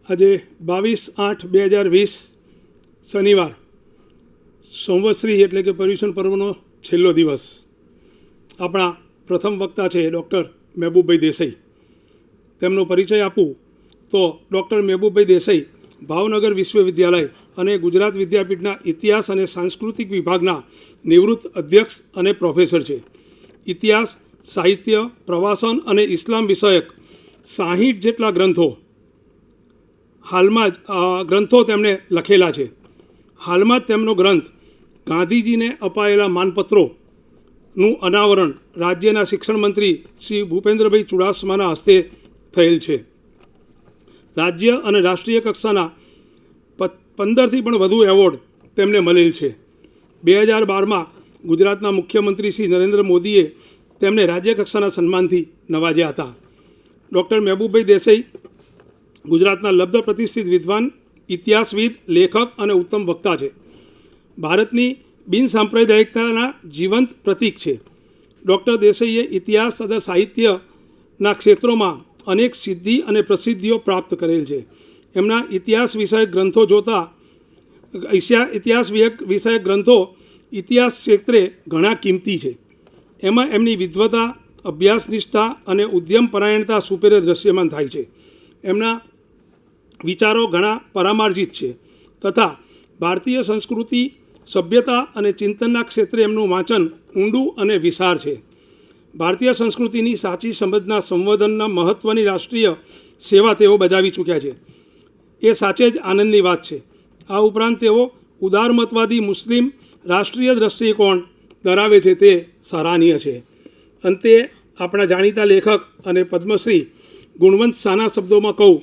આજે 22/8/2020 શનિવાર સંવત્સરી એટલે કે પર્યુષણ પર્વનો છેલ્લો દિવસ. આપણા પ્રથમ વક્તા છે ડૉક્ટર મહેબૂબભાઈ દેસાઈ. તેમનો પરિચય આપું તો ડૉક્ટર મહેબૂબભાઈ દેસાઈ ભાવનગર વિશ્વવિદ્યાલય અને ગુજરાત વિદ્યાપીઠના ઇતિહાસ અને સાંસ્કૃતિક વિભાગના નિવૃત્ત અધ્યક્ષ અને પ્રોફેસર છે. ઇતિહાસ, સાહિત્ય, પ્રવાસન અને ઇસ્લામ વિષયક 60 જેટલા ગ્રંથો તેમણે લખેલા છે. હાલમાં જ તેમનો ગ્રંથ ગાંધીજીને અપાયેલા માનપત્રોનું અનાવરણ રાજ્યના શિક્ષણ મંત્રી શ્રી ભૂપેન્દ્રભાઈ ચુડાસમાના હસ્તે થયેલ છે. રાજ્ય અને રાષ્ટ્રીય કક્ષાના 15થી પણ વધુ એવોર્ડ તેમને મળેલ છે. 2012માં ગુજરાતના મુખ્યમંત્રી શ્રી નરેન્દ્ર મોદીએ તેમને રાજ્ય કક્ષાના સન્માનથી નવાજ્યા હતા. ડૉક્ટર મહેબૂબભાઈ દેસાઈ ગુજરાતના લબ્ધ પ્રતિષ્ઠિત વિદ્વાન, ઇતિહાસવિદ, લેખક અને ઉત્તમ વક્તા છે. ભારતની બિનસાંપ્રદાયિકતાના જીવંત પ્રતીક છે. ડૉક્ટર દેસાઈએ ઇતિહાસ તથા સાહિત્યના ક્ષેત્રોમાં અનેક સિદ્ધિ અને પ્રસિદ્ધિઓ પ્રાપ્ત કરેલ છે. એમના ઇતિહાસ વિષયક ગ્રંથો ઇતિહાસ ક્ષેત્રે ઘણા કિંમતી છે. એમાં એમની વિદ્વતા, અભ્યાસનિષ્ઠા અને ઉદ્યમપરાયણતા સુપેરે દૃશ્યમાન થાય છે. એમના વિચારો ઘણા પરામાર્જિત છે તથા ભારતીય સંસ્કૃતિ, સભ્યતા અને ચિંતનના ક્ષેત્રે એમનું વાંચન ઊંડું અને વિશાળ છે. ભારતીય સંસ્કૃતિની સાચી સમજના સંવર્ધનના મહત્ત્વની રાષ્ટ્રીય સેવા તેઓ બજાવી ચૂક્યા છે. એ સાચે જ આનંદની વાત છે. આ ઉપરાંત તેઓ ઉદારમતવાદી મુસ્લિમ રાષ્ટ્રીય દૃષ્ટિકોણ ધરાવે છે, તે સરાહનીય છે. અંતે આપણા જાણીતા લેખક અને પદ્મશ્રી ગુણવંત શાહના શબ્દોમાં કહું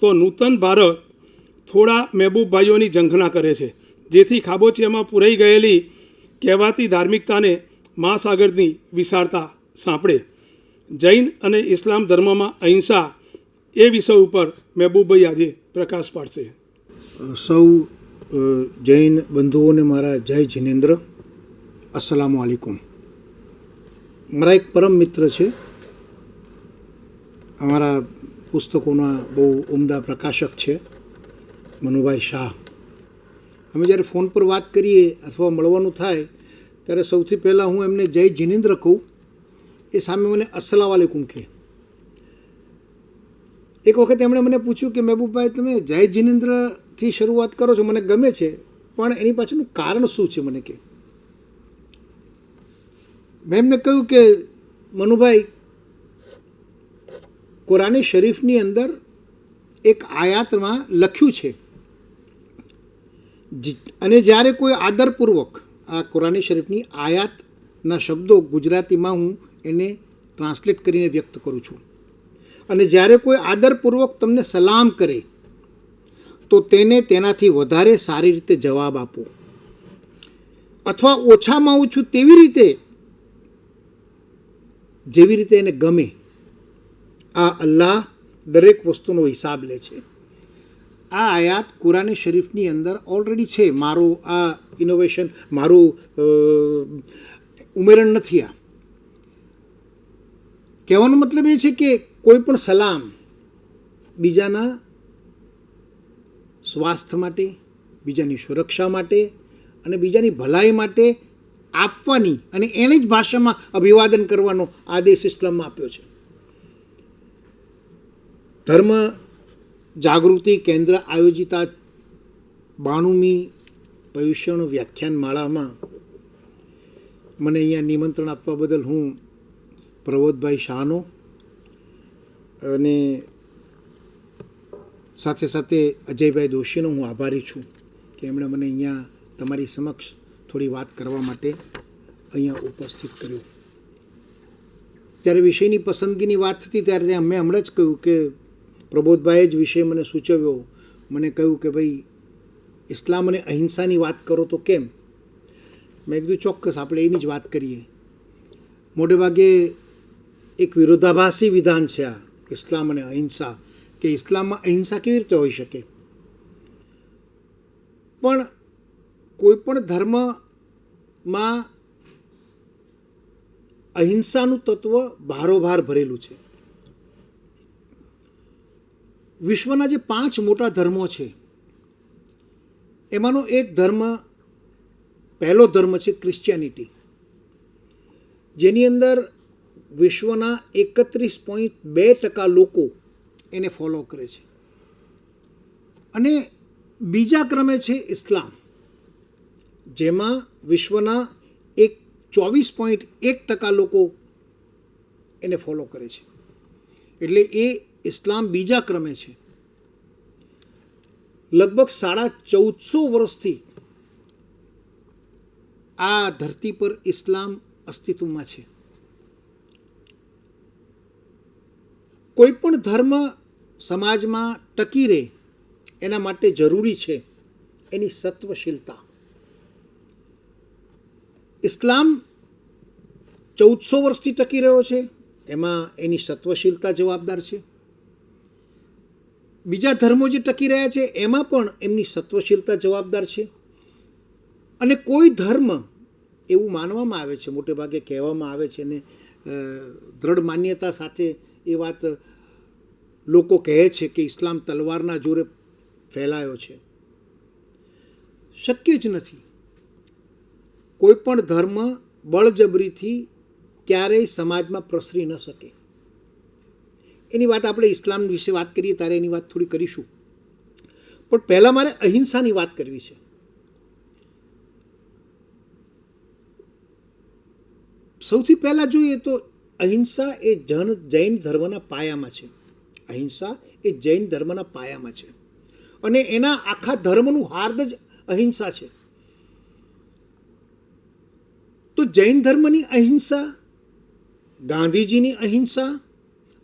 તો નૂતન ભારત થોડા મહેબૂબભાઈઓની ઝંખના કરે છે, જેથી ખાબોચિયામાં પૂરાઈ ગયેલી કહેવાતી ધાર્મિકતાને મહાસાગરની વિશાળતા સાંપડે. જૈન અને ઇસ્લામ ધર્મમાં અહિંસા એ વિષય ઉપર મહેબૂબભાઈ આજે પ્રકાશ પાડશે. સૌ જૈન બંધુઓને મારા જય જિનેન્દ્ર. અસ્સલામુ અલૈકુમ. મારા એક પરમ મિત્ર છે, અમારા પુસ્તકોના બહુ ઉમદા પ્રકાશક છે, મનુભાઈ શાહ. અમે જ્યારે ફોન પર વાત કરીએ અથવા મળવાનું થાય ત્યારે સૌથી પહેલાં હું એમને જય જિનેન્દ્ર કહું, એ સામે મને અસ્સલામ વાલેકુમ કહે. એક વખત એમણે મને પૂછ્યું કે મહેબૂબભાઈ, તમે જય જિનેન્દ્રથી શરૂઆત કરો છો, મને ગમે છે, પણ એની પાછળનું કારણ શું છે મને કહે. મેં એમને કહ્યું કે મનુભાઈ, કુરાન શરીફની અંદર એક આયાતમાં લખ્યું છે, અને જ્યારે કોઈ આદરપૂર્વક આ કુરાન શરીફની આયાતના શબ્દો ગુજરાતીમાં હું એને ટ્રાન્સલેટ કરીને વ્યક્ત કરું છું, અને જ્યારે કોઈ આદરપૂર્વક તમને સલામ કરે તો તેને તેનાથી વધારે સારી રીતે જવાબ આપો, અથવા ઓછામાં ઓછું તેવી રીતે જેવી રીતે એને ગમે. આ અલ્લાહ દરેક વસ્તુનો હિસાબ લે છે. આ આયાત કુરાન શરીફની અંદર ઓલરેડી છે. મારું આ ઇનોવેશન, મારું ઉમેરણ નથી. આ કહેવાનો મતલબ એ છે કે કોઈ પણ સલામ બીજાના સ્વાસ્થ્ય માટે, બીજાની સુરક્ષા માટે અને બીજાની ભલાઈ માટે આપવાની અને એની જ ભાષામાં અભિવાદન કરવાનો આદેશ ઇસ્લામમાં આપ્યો છે. ધર્મ જાગૃતિ કેન્દ્ર આયોજિત આ 92મી પર્યુષણ વ્યાખ્યાન માળામાં મને અહીંયા નિમંત્રણ આપવા બદલ હું પ્રબોધભાઈ શાહનો અને સાથે સાથે અજયભાઈ દોશીનો હું આભારી છું કે એમણે મને અહીંયા તમારી સમક્ષ થોડી વાત કરવા માટે અહીંયા ઉપસ્થિત કર્યો. ત્યારે વિષયની પસંદગીની વાત થતી ત્યારે મેં હમણાં જ કહ્યું કે પ્રબોધભાઈએ જ વિષય મને સૂચવ્યો. મને કહ્યું કે ભાઈ, ઇસ્લામ અને અહિંસાની વાત કરો તો કેમ? મેં કીધું ચોક્કસ આપણે એની જ વાત કરીએ. મોટે ભાગે એક વિરોધાભાસી વિધાન છે આ ઇસ્લામ અને અહિંસા, કે ઇસ્લામમાં અહિંસા કેવી રીતે હોઈ શકે? પણ કોઈ પણ ધર્મમાં અહિંસાનું તત્વ ભારોભાર ભરેલું છે. વિશ્વના જે 5 મોટા ધર્મો છે એમાંનો એક ધર્મ, પહેલો ધર્મ છે ક્રિશ્ચિયાનિટી, જેની અંદર વિશ્વના 31.2% લોકો એને ફોલો કરે છે. અને બીજા ક્રમે છે ઇસ્લામ, જેમાં વિશ્વના 24.1% લોકો એને ફોલો કરે છે. એટલે એ ઇસ્લામ બીજા ક્રમે છે. લગભગ 1450 વર્ષથી આ ધરતી પર ઇસ્લામ અસ્તિત્વમાં છે. કોઈ પણ ધર્મ સમાજમાં ટકી રહે એના માટે જરૂરી છે એની સત્વશીલતા. ઇસ્લામ 1400 વર્ષથી ટકી રહ્યો છે, એમાં એની સત્વશીલતા જવાબદાર છે. બીજા ધર્મો જે ટકી રહ્યા છે એમાં પણ એમની સત્વશીલતા જવાબદાર છે. અને કોઈ ધર્મ એવું માનવામાં આવે છે, મોટે ભાગે કહેવામાં આવે છે, અને દ્રઢ માન્યતા સાથે એ વાત લોકો કહે છે કે ઇસ્લામ તલવારના જોરે ફેલાયો છે. શક્ય જ નથી. કોઈ પણ ધર્મ બળજબરીથી ક્યારેય સમાજમાં પ્રસરી ન શકે. એની વાત આપણે ઇસ્લામ વિશે વાત કરીએ ત્યારે એની વાત થોડી કરીશું, પણ પહેલાં મારે અહિંસાની વાત કરવી છે. સૌથી પહેલાં જોઈએ તો અહિંસા એ જૈન ધર્મના પાયામાં છે. અહિંસા એ જૈન ધર્મના પાયામાં છે અને એના આખા ધર્મનું હાર્દ જ અહિંસા છે. તો જૈન ધર્મની અહિંસા, ગાંધીજીની અહિંસા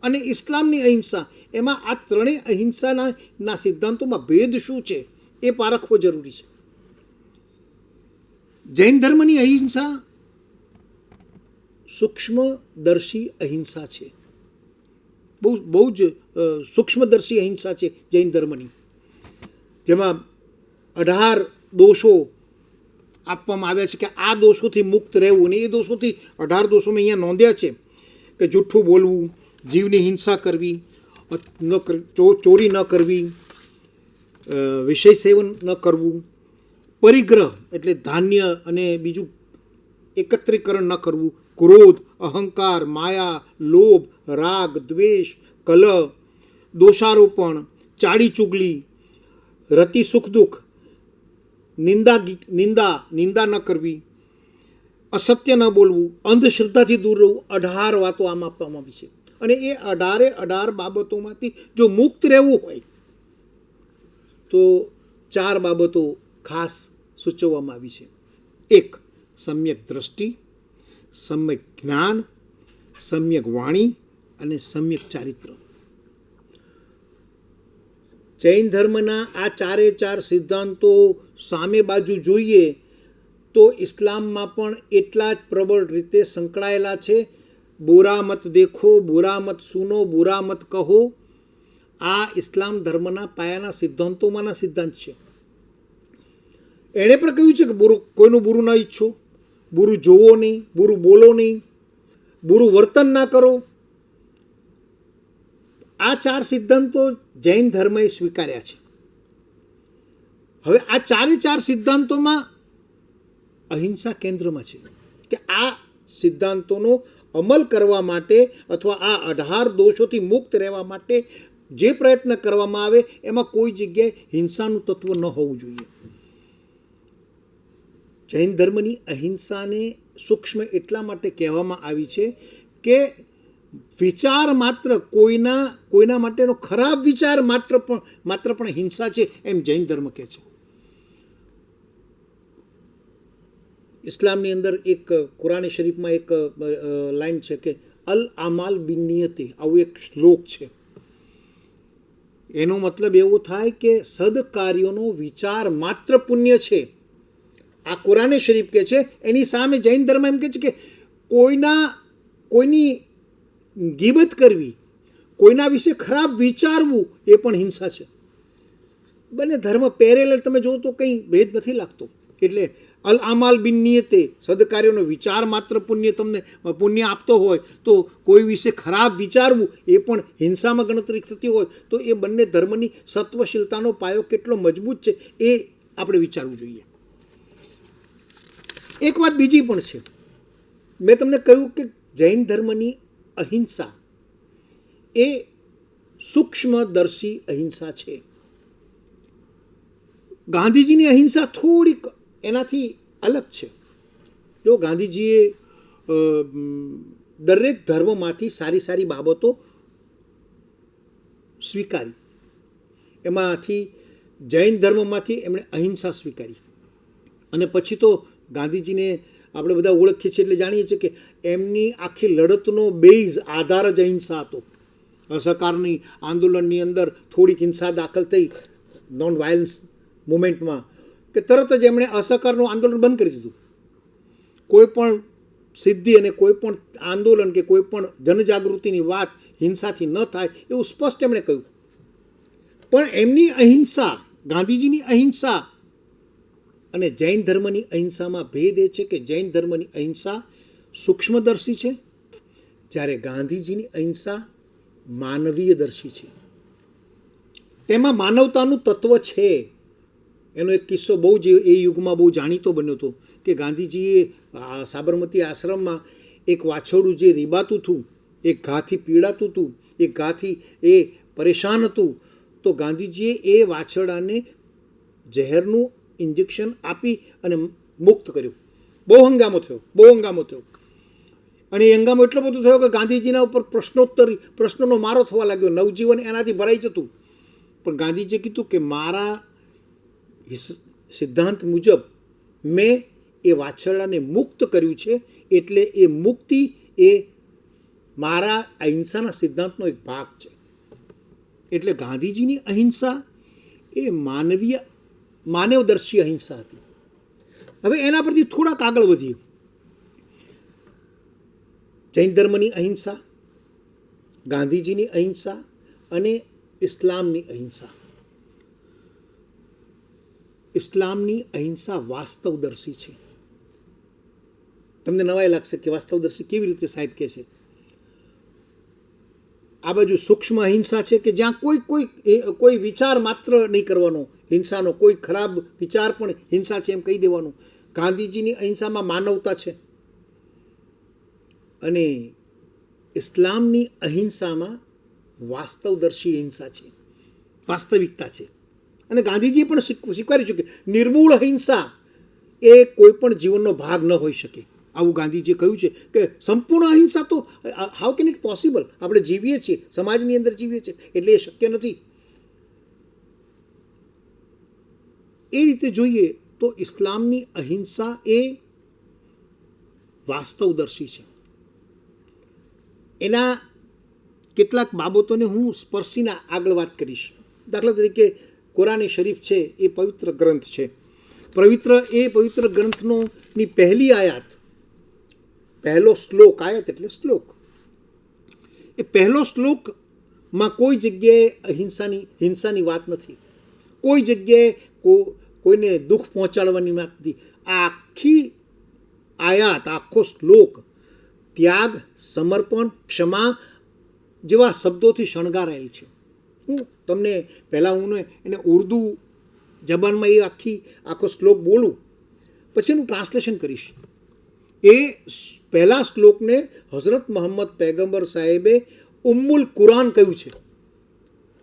અને ઇસ્લામની અહિંસા, એમાં આ ત્રણેય અહિંસાના સિદ્ધાંતોમાં ભેદ શું છે એ પારખવો જરૂરી છે. જૈન ધર્મની અહિંસા સૂક્ષ્મદર્શી અહિંસા છે. બહુ જ સૂક્ષ્મદર્શી અહિંસા છે જૈન ધર્મની, જેમાં 18 દોષો આપવામાં આવ્યા છે કે આ દોષોથી મુક્ત રહેવું. અને એ દોષોથી 18 દોષો મેં અહીંયા નોંધ્યા છે કે જૂઠું બોલવું, જીવની હિંસા કરવી, ચોરી ન કરવી, વિષય સેવન ન કરવું, પરિગ્રહ એટલે ધાન્ય અને બીજું એકત્રીકરણ ન કરવું, ક્રોધ, અહંકાર, માયા, લોભ, રાગ, દ્વેષ, કલહ, દોષારોપણ, ચાડી ચુગલી, રતિ સુખ દુઃખ, નિંદા ન કરવી, અસત્ય ન બોલવું, અંધશ્રદ્ધાથી દૂર રહેવું. 18 વાતો આમ આપવામાં આવી છે. અને એ 18 બાબતોમાંથી જો મુક્ત રહેવું હોય તો 4 બાબતો ખાસ સૂચવવામાં આવી છે. 1, સમ્યક દ્રષ્ટિ, સમ્યક જ્ઞાન, સમ્યક વાણી અને સમ્યક ચારિત્ર. જૈન ધર્મના આ 4 સિદ્ધાંતો સામે બાજુ જોઈએ તો ઇસ્લામમાં પણ એટલા જ પ્રબળ રીતે સંકળાયેલા છે. બુરા મત દેખો, બુરા મત સુનો, બુરા મત કહો, આ ઇસ્લામ ધર્મના પાયાના સિદ્ધાંતોમાંના સિદ્ધાંત છે. એણે પણ કહ્યું છે કે કોઈનું બુરું ન ઈચ્છો, બુરું જોવો નહીં, બુરું બોલો નહીં, બુરું વર્તન ના કરો. આ 4 સિદ્ધાંતો જૈન ધર્મએ સ્વીકાર્યા છે. હવે આ 4 સિદ્ધાંતોમાં અહિંસા કેન્દ્રમાં છે કે આ સિદ્ધાંતોનો અમલ કરવા માટે અથવા આ 18 દોષોથી મુક્ત રહેવા માટે જે પ્રયત્ન કરવામાં આવે એમાં કોઈ જગ્યાએ હિંસાનું તત્વ ન હોવું જોઈએ. જૈન ધર્મની અહિંસાને સૂક્ષ્મ એટલા માટે કહેવામાં આવી છે કે વિચાર માત્ર કોઈના માટેનો ખરાબ વિચાર માત્ર પણ હિંસા છે, એમ જૈન ધર્મ કહે છે. ઇસ્લામની અંદર એક કુરાન શરીફમાં એક લાઈન છે કે અલ અમાલ બિન નિયતિ, આવું એક શ્લોક છે. એનો મતલબ એવો થાય કે સદકાર્યોનો વિચાર માત્ર પુણ્ય છે. આ કુરાન શરીફ કહે છે. એની સામે જૈન ધર્મ એમ કહે છે કે કોઈની ગીબત કરવી, કોઈના વિશે ખરાબ વિચારવું એ પણ હિંસા છે. બંને ધર્મ પેરેલલ તમે જો તો કંઈ ભેદ નથી લાગતો. એટલે અલ આમાલ બિન નિયતે, સદકાર્યોનો વિચાર માત્ર પુણ્ય તમને પુણ્ય આપતો હોય તો કોઈ વિશે ખરાબ વિચારવું એ પણ હિંસામાં ગણતરી થતી હોય તો એ બંને ધર્મની સત્વશીલતાનો પાયો કેટલો મજબૂત છે એ આપણે વિચારવું જોઈએ. એક વાત બીજી પણ છે. મેં તમને કહ્યું કે જૈન ધર્મની અહિંસા એ સૂક્ષ્મદર્શી અહિંસા છે. ગાંધીજીની અહિંસા થોડીક એનાથી અલગ છે. જો ગાંધીજીએ દરેક ધર્મમાંથી સારી સારી બાબતો સ્વીકારી, એમાંથી જૈન ધર્મમાંથી એમણે અહિંસા સ્વીકારી. અને પછી તો ગાંધીજીને આપણે બધા ઓળખીએ છીએ એટલે જાણીએ છીએ કે એમની આખી લડતનો બેઝ આધાર જ અહિંસા હતો. અસહકારની આંદોલનની અંદર થોડીક હિંસા દાખલ થઈ નોન વાયલન્સ મુવમેન્ટમાં કે તરત જ એમણે અસહકારનું આંદોલન બંધ કરી દીધું. કોઈ પણ સિદ્ધિ અને કોઈ પણ આંદોલન કે કોઈ પણ જનજાગૃતિની વાત હિંસાથી ન થાય એવું સ્પષ્ટ એમણે કહ્યું. પણ એમની અહિંસા, ગાંધીજીની અહિંસા અને જૈન ધર્મની અહિંસામાં ભેદ એ છે કે જૈન ધર્મની અહિંસા સૂક્ષ્મદર્શી છે, જ્યારે ગાંધીજીની અહિંસા માનવીયદર્શી છે. તેમાં માનવતાનું તત્વ છે. એનો એક કિસ્સો બહુ જ એ યુગમાં બહુ જાણીતો બન્યો હતો કે ગાંધીજીએ સાબરમતી આશ્રમમાં એક વાછરડું જે રીબાતું હતું, એક ઘાથી પીડાતું હતું, એક ઘાથી એ પરેશાન હતું, તો ગાંધીજીએ એ વાછરડાને ઝેરનું ઇન્જેક્શન આપી અને મુક્ત કર્યું. બહુ હંગામો થયો. અને એ હંગામો એટલો બધો થયો કે ગાંધીજીના ઉપર પ્રશ્નોનો મારો થવા લાગ્યો. નવજીવન એનાથી ભરાઈ જતું. પણ ગાંધીજીએ કીધું કે મારા સિદ્ધાંત મુજબ મેં એ વાછરડાને મુક્ત કર્યું છે, એટલે એ મુક્તિ એ મારા અહિંસાના સિદ્ધાંતનો એક ભાગ છે. એટલે ગાંધીજીની અહિંસા એ માનવદર્શી અહિંસા હતી. હવે એના પરથી થોડાક આગળ વધીએ. જૈન ધર્મની અહિંસા, ગાંધીજીની અહિંસા અને ઇસ્લામની અહિંસા. ઇસ્લામની અહિંસા વાસ્તવદર્શી છે. તમને નવાઈ લાગશે કે વાસ્તવદર્શી કેવી રીતે સાહેબ કહે છે. આ બાજુ સૂક્ષ્મ અહિંસા છે કે જ્યાં કોઈ વિચાર માત્ર નહીં કરવાનો હિંસાનો, કોઈ ખરાબ વિચાર પણ હિંસા છે એમ કહી દેવાનું. ગાંધીજીની અહિંસામાં માનવતા છે. અને ઇસ્લામની અહિંસામાં વાસ્તવદર્શી અહિંસા છે, વાસ્તવિકતા છે. અને ગાંધીજી પણ સ્વીકારી ચૂકે નિર્મૂળ અહિંસા એ કોઈ પણ જીવનનો ભાગ ન હોઈ શકે. આવું ગાંધીજીએ કહ્યું છે કે સંપૂર્ણ અહિંસા તો હાઉ કેન ઇટ પોસિબલ? આપણે જીવીએ છીએ, સમાજની અંદર જીવીએ છીએ, એટલે એ શક્ય નથી. એ રીતે જોઈએ તો ઇસ્લામની અહિંસા એ વાસ્તવદર્શી છે. એના કેટલાક બાબતોને હું સ્પર્શીને આગળ વાત કરીશ. દાખલા તરીકે કુરાન શરીફ છે એ પવિત્ર ગ્રંથ છે. પવિત્ર ગ્રંથની પહેલી આયાત, પહેલો શ્લોક, આયાત એટલે શ્લોક, એ પહેલો શ્લોકમાં કોઈ જગ્યાએ હિંસાની વાત નથી. કોઈ જગ્યાએ કોઈને દુઃખ પહોંચાડવાની વાત નથી. આખી આયાત, આખો શ્લોક ત્યાગ, સમર્પણ, ક્ષમા જેવા શબ્દોથી શણગારાયેલ છે. હું તમને પહેલાં એને ઉર્દુ જબાનમાં એ આખો શ્લોક બોલું, પછી એનું ટ્રાન્સલેશન કરીશ. એ પહેલા શ્લોકને હઝરત મોહમ્મદ પૈગંબર સાહેબે ઉમ્મુલ કુરાન કહ્યું છે.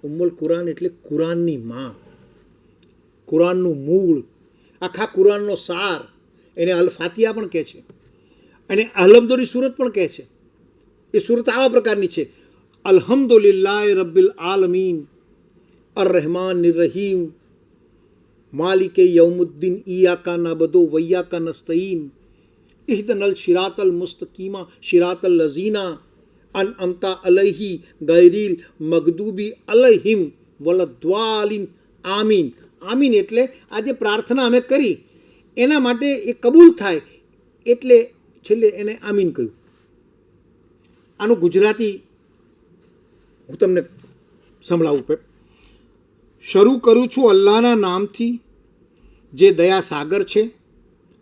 ઉમ્મુલ કુરાન એટલે કુરાનની માં, કુરાનનું મૂળ, આખા કુરાનનો સાર. એને અલ ફાતિહા પણ કહે છે અને અલહમદુલી સુરત પણ કહે છે. એ સુરત આવા પ્રકારની છે: અલ્હમ્દુલિલ્લાહ રબ્બિલ આલમીન અર રહેમાન રહીમ માલિકે યૌમુદ્દીન ઇયાકા નાબદુ વૈયાકા નસ્તઈન ઇહદનલ શિરાતલ મુસ્તકીમા શિરાતલ લઝીના અન અમતા અલૈહી ગૈરીલ મગદૂબી અલૈહિમ વલદ્વાલિન આમીન. આમીન એટલે આ જે પ્રાર્થના અમે કરી એના માટે એ કબૂલ થાય એટલે છેલ્લે એને આમીન કહ્યું. આનું ગુજરાતી હું તમને સંભળાવું. શરૂ કરું છું અલ્લાહના નામથી જે દયા સાગર છે,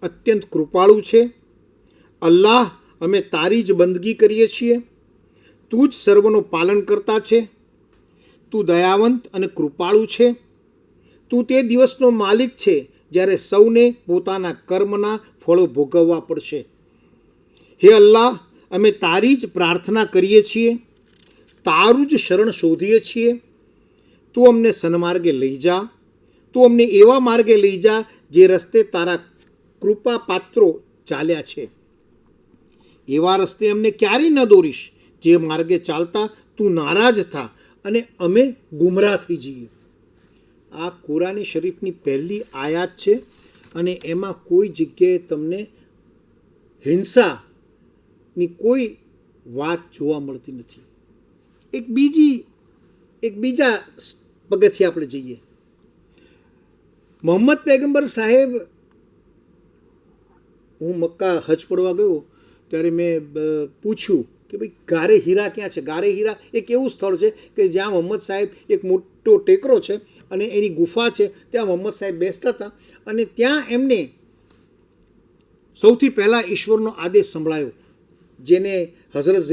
અત્યંત કૃપાળુ છે. અલ્લાહ, અમે તારી જ બંદગી કરીએ છીએ. તું જ સર્વનો પાલન કરતા છે. તું દયાવંત અને કૃપાળુ છે. તું તે દિવસનો માલિક છે જ્યારે સૌને પોતાના કર્મના ફળો ભોગવવા પડશે. હે અલ્લાહ, અમે તારી જ પ્રાર્થના કરીએ છીએ, તારું જ શરણ શોધીએ છીએ. તું અમને સન્માર્ગે લઈ જા. તું અમને એવા માર્ગે લઈ જા જે રસ્તે તારા કૃપા પાત્રો ચાલ્યા છે. એવા રસ્તે અમને ક્યારેય ન દોરીશ જે માર્ગે ચાલતા તું નારાજ થા અને અમે ગુમરાહ થઈ જઈએ. આ કુરાન શરીફની પહેલી આયાત છે અને એમાં કોઈ જગ્યાએ તમને હિંસાની કોઈ વાત જોવા મળતી નથી. એક બીજા પગથિયે આપણે જઈએ. મોહમ્મદ પૈગંબર સાહેબ, હું મક્કા હજ પડવા ગયો ત્યારે મેં પૂછ્યું કે ભાઈ ગારે હીરા ક્યાં છે. ગારે હીરા એક એવું સ્થળ છે કે જ્યાં મોહમ્મદ સાહેબ, એક મોટો ટેકરો છે અને એની ગુફા છે, ત્યાં મોહમ્મદ સાહેબ બેસતા હતા અને ત્યાં એમને સૌથી પહેલાં ઈશ્વરનો આદેશ સંભળાયો, જેને હઝરત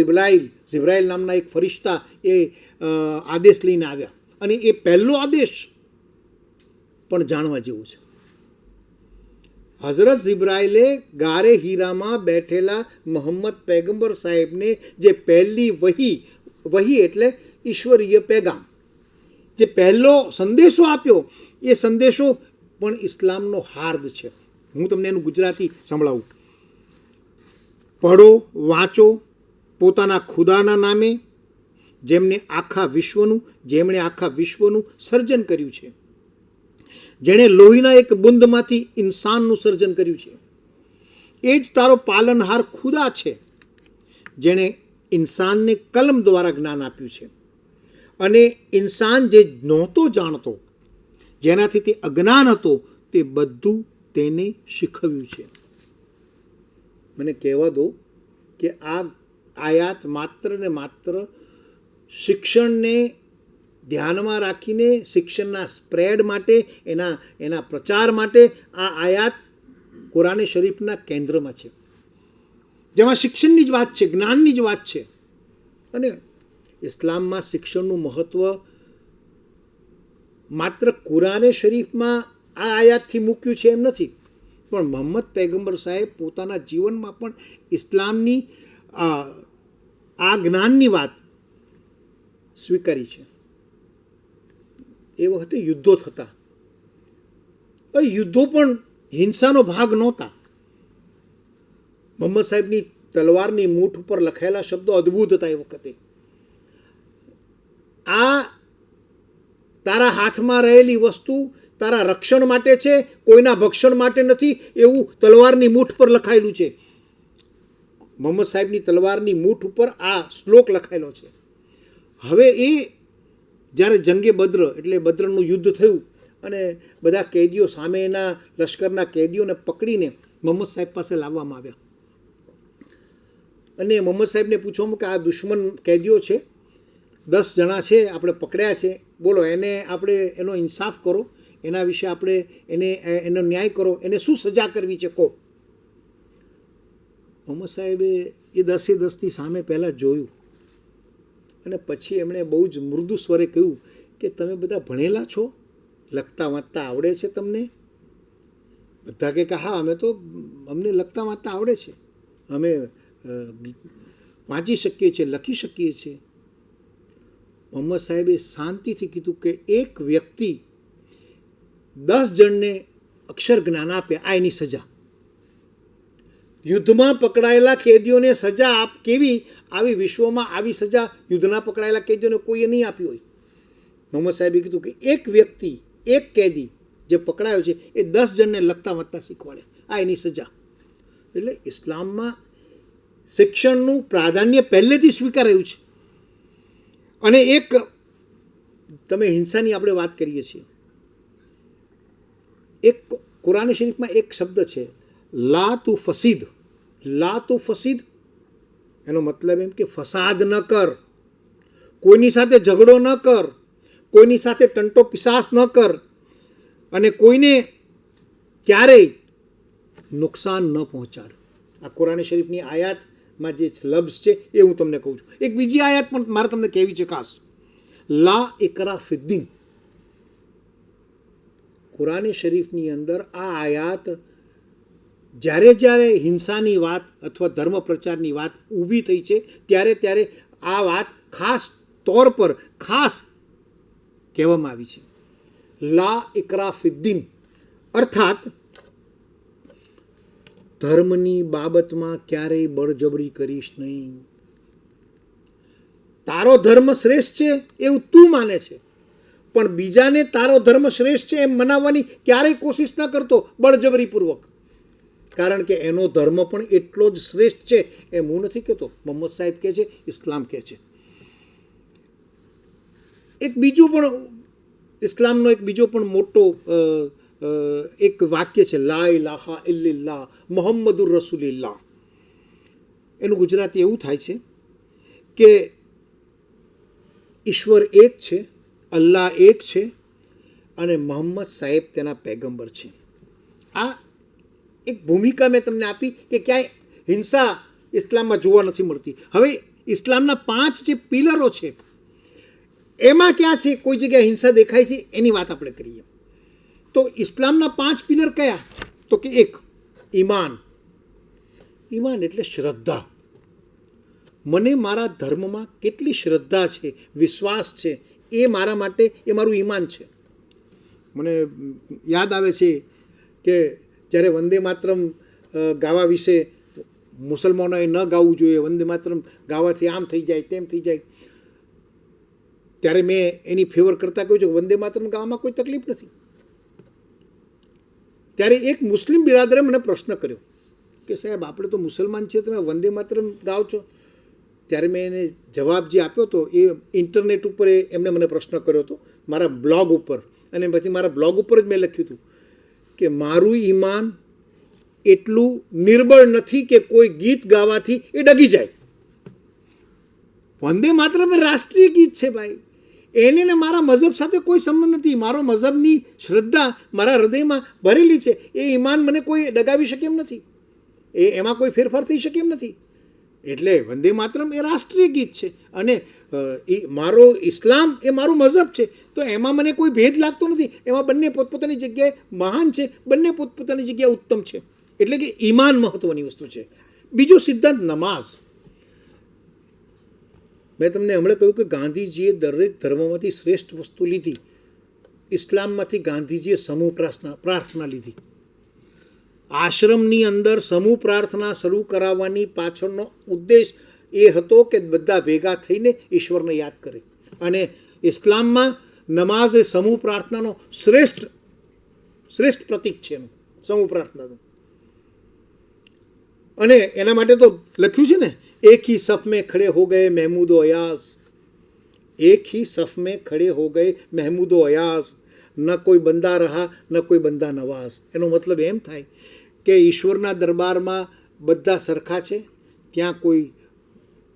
જિબ્રાઈલ નામના એક ફરિશ્તા એ આદેશ લઈને આવ્યા અને એ પહેલો આદેશ પણ જાણવા જેવું છે. હઝરત જિબ્રાઈલે ગારે હીરામાં બેઠેલા મોહમ્મદ પૈગંબર સાહેબને જે પહેલી વહી એટલે ઈશ્વરીય પેગામ, જે પહેલો સંદેશો આપ્યો, એ સંદેશો પણ ઇસ્લામનો હાર્દ છે. હું તમને એનું ગુજરાતી સંભળાવું. પઢો, વાંચો પોતાના ખુદાના નામે, જેમણે આખા વિશ્વનું સર્જન કર્યું છે, જેણે લોહીના એક બુંદમાંથી ઇન્સાનનું સર્જન કર્યું છે. એ જ તારો પાલનહાર ખુદા છે, જેણે ઇન્સાનને કલમ દ્વારા જ્ઞાન આપ્યું છે અને ઇન્સાન જે નહોતો જાણતો, જેનાથી તે અજ્ઞાન હતો, તે બધું તેને શીખવ્યું છે. મને કહેવા દો કે આ આયાત માત્ર ને માત્ર શિક્ષણને ધ્યાનમાં રાખીને, શિક્ષણના સ્પ્રેડ માટે, એના પ્રચાર માટે આ આયાત કુરાને શરીફના કેન્દ્રમાં છે, જેમાં શિક્ષણની જ વાત છે, જ્ઞાનની જ વાત છે. અને ઇસ્લામમાં શિક્ષણનું મહત્ત્વ માત્ર કુરાને શરીફમાં આ આયાતથી મૂક્યું છે એમ નથી, પણ મોહમ્મદ પૈગંબર સાહેબ પોતાના જીવનમાં પણ ઇસ્લામની આ જ્ઞાનની વાત સ્વીકારી છે. એ વખતે યુદ્ધો થતા, યુદ્ધો પણ હિંસાનો ભાગ નહોતા. મોહમ્મદ સાહેબની તલવારની મૂઠ ઉપર લખાયેલા શબ્દો અદ્ભુત હતા એ વખતે. આ તારા હાથમાં રહેલી વસ્તુ તારા રક્ષણ માટે છે, કોઈના ભક્ષણ માટે નથી, એવું તલવારની મૂઠ પર લખાયેલું છે. મોહમ્મદ સાહેબની તલવારની મૂઠ ઉપર આ શ્લોક લખાયેલો છે. હવે એ જ્યારે જંગે બદ્ર એટલે બદ્રનું યુદ્ધ થયું અને બધા કેદીઓ, સામેના લશ્કરના કેદીઓને પકડીને મોહમ્મદ સાહેબ પાસે લાવવામાં આવ્યા અને મોહમ્મદ સાહેબને પૂછવામાં કે આ દુશ્મન કેદીઓ છે, 10 જણા છે, આપણે પકડ્યા છે, બોલો એને આપણે એનો ઇન્સાફ કરો, એના વિશે આપણે એનો ન્યાય કરો, એને શું સજા કરવી છે કહો. મોહમ્મદ સાહેબે એ 10ની સામે પહેલાં જોયું અને પછી એમણે બહુ જ મૃદુ સ્વરે કહ્યું કે તમે બધા ભણેલા છો, લખતા વાંચતા આવડે છે તમને? બધા કે હા, અમને લખતા વાંચતા આવડે છે, અમે વાંચી શકીએ છીએ, લખી શકીએ છીએ. મોહમ્મદ સાહેબે શાંતિથી કીધું કે એક વ્યક્તિ 10 જણને અક્ષર જ્ઞાન આપે, આ એની સજા. યુદ્ધમાં પકડાયેલા કેદીઓને સજા કેવી આવી વિશ્વમાં આવી સજા યુદ્ધના પકડાયેલા કેદીઓને કોઈએ નહીં આપી હોય. મોહમ્મદ સાહેબે કીધું કે એક વ્યક્તિ, એક કેદી જે પકડાયો છે એ 10 જણને લખતા વાંચતા શીખવાડે, આ એની સજા. એટલે ઇસ્લામમાં શિક્ષણનું પ્રાધાન્ય પહેલેથી સ્વીકારાયું છે. અને એક તમે હિંસાની આપણે વાત કરીએ છીએ, એક કુરાન શરીફમાં એક શબ્દ છે લા તુ ફસીદ. એનો મતલબ એમ કે ફસાદ ન કર, કોઈની સાથે ઝઘડો ન કર, કોઈની સાથે ટંટો પિસાસ ન કર અને કોઈને ક્યારેય નુકસાન ન પહોંચાડ. આ કુરાન શરીફની આયાતમાં જે લફ્ઝ છે એ હું તમને કહું છું. એક બીજી આયાત પણ મારે તમને કહેવી છે ખાસ, લા ઇકરા ફિદ્દીન. કુરાન શરીફની અંદર આ આયાત જ્યારે જ્યારે હિંસાની વાત અથવા ધર્મ પ્રચારની વાત ઊભી થઈ છે ત્યારે આ વાત ખાસ તौर પર ખાસ કહેવામાં આવી છે. લા ઇકરા ફિદ્દીન અર્થાત ધર્મની બાબતમાં ક્યારેય બળજબરી કરીશ નહીં. તારો ધર્મ શ્રેષ્ઠ છે એવું તું માને છે, પણ બીજાને તારો ધર્મ શ્રેષ્ઠ છે એમ મનાવવાની ક્યારેય કોશિશ ન કરતો બળજબરીપૂર્વક, કારણ કે એનો ધર્મ પણ એટલો જ શ્રેષ્ઠ છે એમ હું નથી કહેતો, મોહમ્મદ સાહેબ કહે છે, ઇસ્લામ કહે છે. એક બીજું પણ ઇસ્લામનો એક બીજો પણ મોટો એક વાક્ય છે, લા ઇલાહા ઇલ્લલ્લાહ મુહમ્મદુર રસૂલુલ્લાહ. એનું ગુજરાતી એવું થાય છે કે ઈશ્વર એક છે, અલ્લાહ એક છે અને મોહમ્મદ સાહેબ તેના પૈગંબર છે. આ એક ભૂમિકા મેં તમને આપી કે ક્યાંય હિંસા ઇસ્લામમાં જોવા નથી મળતી. હવે ઇસ્લામના 5 જે પિલરો છે એમાં ક્યાં છે કોઈ જગ્યાએ હિંસા દેખાય છે એની વાત આપણે કરીએ. તો ઇસ્લામના 5 પિલર કયા? તો કે 1 ઈમાન. ઈમાન એટલે શ્રદ્ધા. મને મારા ધર્મમાં કેટલી શ્રદ્ધા છે, વિશ્વાસ છે, એ મારા માટે એ મારું ઈમાન છે. મને યાદ આવે છે કે જ્યારે વંદે માતરમ ગાવા વિશે મુસલમાનોએ ન ગાવું જોઈએ, વંદે માતરમ ગાવાથી આમ થઈ જાય તેમ થઈ જાય, ત્યારે મેં એની ફેવર કરતાં કહ્યું છે કે વંદે માતરમ ગાવામાં કોઈ તકલીફ નથી. ત્યારે એક મુસ્લિમ બિરાદરે મને પ્રશ્ન કર્યો કે સાહેબ આપણે તો મુસલમાન છીએ, તમે વંદે માતરમ ગાઓ છો. ત્યારે મેં એને જવાબ જે આપ્યો હતો એ ઇન્ટરનેટ ઉપર એમને મને પ્રશ્ન કર્યો હતો મારા બ્લોગ ઉપર, અને પછી મારા બ્લોગ ઉપર જ મેં લખ્યું હતું કે મારું ઈમાન એટલું નિર્બળ નથી કે કોઈ ગીત ગાવાથી એ ડગી જાય. વંદે માતરમ એ રાષ્ટ્રીય ગીત છે ભાઈ, એને ને મારા મઝહબ સાથે કોઈ સંબંધ નથી. મારો મઝહબની શ્રદ્ધા મારા હૃદયમાં ભરેલી છે, એ ઈમાન મને કોઈ ડગાવી શકે એમ નથી, એમાં કોઈ ફેરફાર થઈ શકે એમ નથી. એટલે વંદે માતરમ એ રાષ્ટ્રીય ગીત છે અને મારો ઇસ્લામ એ મારું મઝહબ છે, તો એમાં મને કોઈ ભેદ લાગતો નથી. એમાં બંને પોતપોતાની જગ્યાએ મહાન છે, બંને પોતપોતાની જગ્યાએ ઉત્તમ છે. એટલે કે ઈમાન મહત્વની વસ્તુ છે. બીજો સિદ્ધાંત નમાઝ. મેં તમને હમણાં કહ્યું કે ગાંધીજીએ દરેક ધર્મમાંથી શ્રેષ્ઠ વસ્તુ લીધી. ઇસ્લામમાંથી ગાંધીજીએ સમૂહ પ્રાર્થના લીધી. આશ્રમની અંદર સમૂહ પ્રાર્થના શરૂ કરાવવાની પાછળનો ઉદ્દેશ એ હતો કે બધા ભેગા થઈને ઈશ્વરને યાદ કરે, અને ઇસ્લામમાં નમાઝ એ સમૂહ પ્રાર્થનાનો શ્રેષ્ઠ પ્રતીક છે એનું, સમૂહ પ્રાર્થનાનું. અને એના માટે તો લખ્યું છે ને, એક ही सफ में खड़े हो गए महमूदो अयास, एक ही सफ में खड़े हो गए महमूदो अयास, ન કોઈ બંદા રહા ન કોઈ બંદા નવાઝ. એનો મતલબ એમ થાય કે ઈશ્વરના દરબારમાં બધા સરખા છે, ત્યાં કોઈ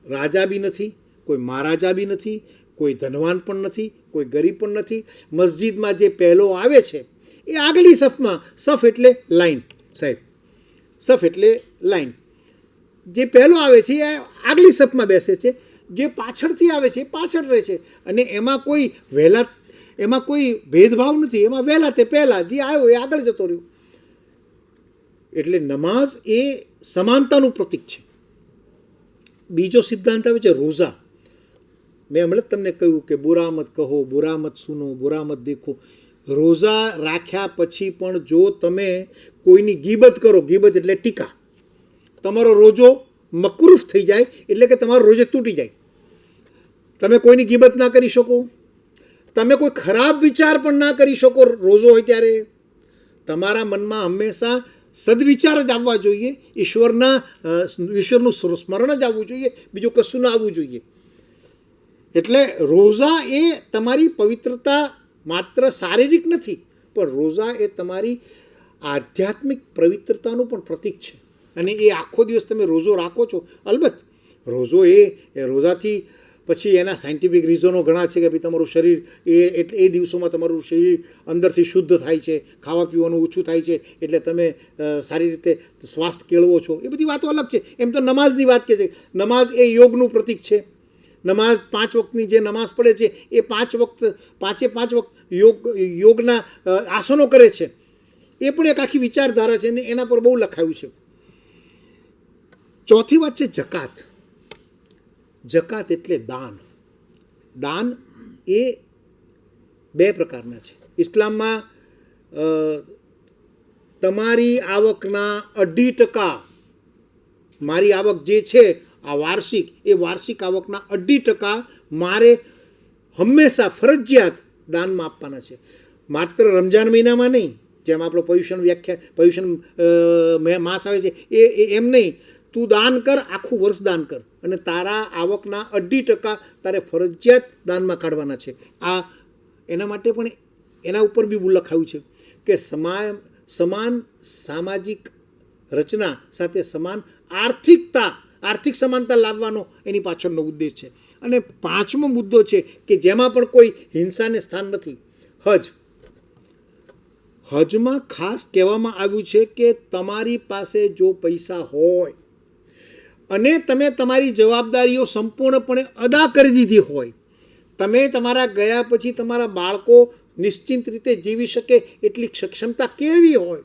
રાજા બી નથી, કોઈ મહારાજા બી નથી, કોઈ ધનવાન પણ નથી, કોઈ ગરીબ પણ નથી. મસ્જિદમાં જે પહેલો આવે છે એ આગલી સફમાં, સફ એટલે લાઈન સાહેબ, સફ એટલે લાઈન, જે પહેલો આવે છે એ આગલી સફમાં બેસે છે, જે પાછળથી આવે છે એ પાછળ રહે છે, અને એમાં કોઈ ભેદભાવ નથી, એમાં વહેલા તે પહેલાં જે આવ્યો એ આગળ જતો રહ્યો. એટલે નમાઝ એ સમાનતાનું પ્રતીક છે. બીજો સિદ્ધાંત આવે છે રોઝા. મેં હમણાં તમને કહ્યું કે બુરા મત કહો, બુરા મત સુનો, બુરા મત દેખો. રોઝા રાખ્યા પછી પણ જો તમે કોઈની ગીબત કરો, ગીબત એટલે ટીકા, તમારો રોજો મકરૂફ થઈ જાય, એટલે કે તમારો રોજો તૂટી જાય. તમે કોઈની ગીબત ના કરી શકો, તમે કોઈ ખરાબ વિચાર પણ ના કરી શકો. રોજો હોય ત્યારે તમારા મનમાં હંમેશા સદવિચાર જ આવવા જોઈએ, ઈશ્વરનું સ્મરણ જ આવવું જોઈએ, બીજું કશું ના આવવું જોઈએ. એટલે રોઝા એ તમારી પવિત્રતા માત્ર શારીરિક નથી, પણ રોઝા એ તમારી આધ્યાત્મિક પવિત્રતાનું પણ પ્રતીક છે. અને એ આખો દિવસ તમે રોઝો રાખો છો. અલબત્ત રોઝો એ રોઝાથી પછી એના સાયન્ટિફિક રીઝનો ઘણા છે કે ભાઈ તમારું શરીર એ દિવસોમાં તમારું શરીર અંદરથી શુદ્ધ થાય છે, ખાવા પીવાનું ઓછું થાય છે, એટલે તમે સારી રીતે સ્વાસ્થ્ય કેળવો છો. એ બધી વાતો અલગ છે. એમ તો નમાઝની વાત કે છે, નમાઝ એ યોગનું પ્રતીક છે. નમાઝ 5 વખતની જે નમાઝ પડે છે એ 5 વખત યોગના આસનો કરે છે. એ પણ એક આખી વિચારધારા છે ને એના પર બહુ લખાયું છે. ચોથી વાત છે જકાત. જકાત એટલે દાન. દાન એ 2 પ્રકારના છે. ઇસ્લામમાં તમારી આવકના 2.5%, મારી આવક જે છે આ વાર્ષિક આવકના 2.5% મારે હંમેશા ફરજિયાત દાનમાં આપવાના છે. માત્ર રમજાન મહિનામાં નહીં, જેમ આપણો પર્યુષણ માસ આવે છે એમ નહીં. તું દાન કર, આખું વર્ષ દાન કર, અને તારા આવકના 2.5% તારે ફરજિયાત દાનમાં કાઢવાના છે. આ એના માટે પણ એના ઉપર બી લખાયું છે કે સમાન સામાજિક રચના સાથે સમાન આર્થિક સમાનતા લાવવાનો એની પાછળનો ઉદ્દેશ છે. અને 5મો મુદ્દો છે કે જેમાં પણ કોઈ હિંસાને સ્થાન નથી, હજમાં ખાસ કહેવામાં આવ્યું છે કે તમારી પાસે જો પૈસા હોય અને તમે તમારી જવાબદારીઓ સંપૂર્ણપણે અદા કરી દીધી હોય, તમે તમારા ગયા પછી તમારા બાળકો નિશ્ચિંત રીતે જીવી શકે એટલી સક્ષમતા કેળવી હોય,